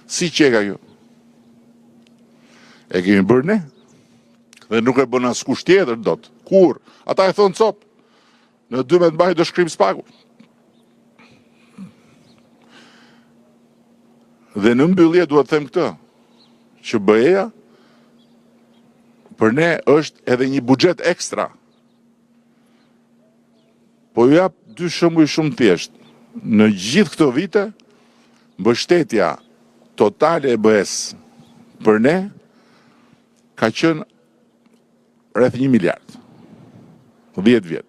Si qeka kjo? E kemi bërë ne? Dhe nuk e bën askush tjetër dot. Kur? Ata e thonë cop. Në 12 mbaj do shkrim spaku. Dhe në mbyllje duhet të them këtë, që BE-ja për ne është edhe një buxhet ekstra. Po ju jap dy shembuj shumë thjesht. Në gjithë këto vite, mbështetja totale e BE-s për ne ka qenë rreth 1 miliard. 10 vjet.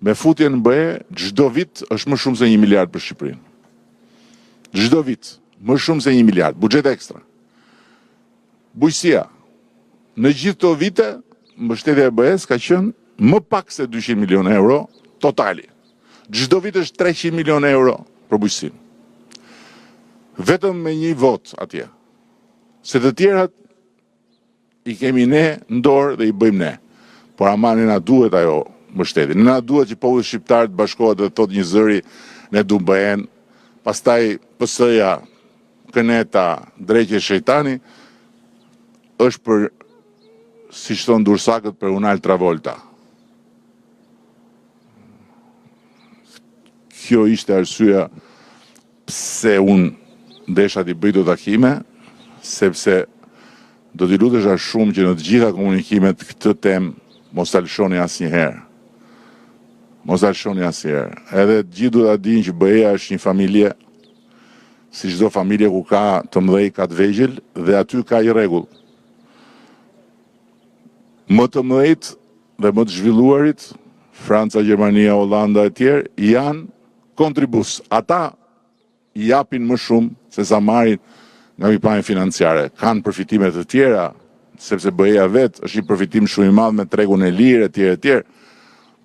Me futje në BE, çdo vit është më shumë se 1 miliard për Shqipërinë. Çdo vit, më shumë se 1 miliard, buxhet ekstra. Bujqësia. Në gjithë këto vite, mbështetja e BE-s ka qenë më pak se 200 milion euro totali. Çdo vit është 300 milion euro për bujqësinë. Vetëm me një vot atje. Se të tjerat i kemi ne në dorë dhe i bëjmë ne. Por ama ne na duhet ajo mbështetje. Ne na duhet që populli shqiptar të bashkohet dhe thot një zëri, ne du BE-n, pastaj PS-ja, këneta, drejtje shejtani, është për, siç thon Dursakët, për Unal Travolta. Kjo ishte arsyeja pse unë desha t'i bëj këto takime, sepse do t'i lutesha shumë që në të gjitha komunikimet këtë temë mos ta lëshoni asnjëherë. Mos ta lëshoni asnjëherë. Edhe të gjithë duhet ta dinë që BE-ja është një familje, si çdo familje ku ka të mëdhej, ka të vegjël, dhe aty ka një rregull. Më të mëdhejt dhe më të zhvilluarit, Franca, Gjermania, Hollanda e tjerë, janë kontribus. Ata i japin më shumë se sa marrin nga pikpamja financiare. Kanë përfitime të tjera, sepse BE-ja vetë është një përfitim shumë i madh me tregun e lirë etj.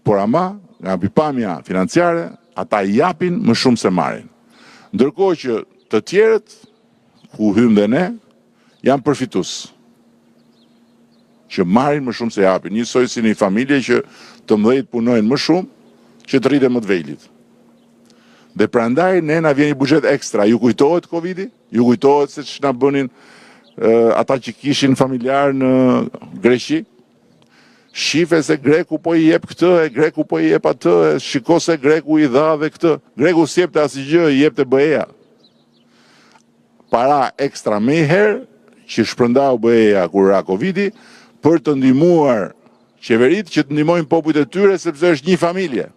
Por ama nga pikpamja financiare, ata i japin më shumë se marrin. Ndërkohë që të tjerët, ku hym dhe ne, janë përfitues, që marrin më shumë se japin. Njësoj si një familje që të mëdhejt punojnë më shumë, që të rriten më të vegjëlit. Dhe prandaj ne na vjen një buxhet ekstra. Ju kujtohet Covidi? Ju kujtohet se ç'na bënin ata që kishin familjar në Greqi? Shife se Greku po i jep këtë, e Greku po i jep atë, e shiko se Greku i dha dhe këtë. Greku s'jepte asgjë, i jepte BE-ja. Para ekstra me herë që shpërndau BE-ja kur ra Covidi për të ndihmuar qeveritë që të ndihmojnë popujt e tyre, sepse është një familje.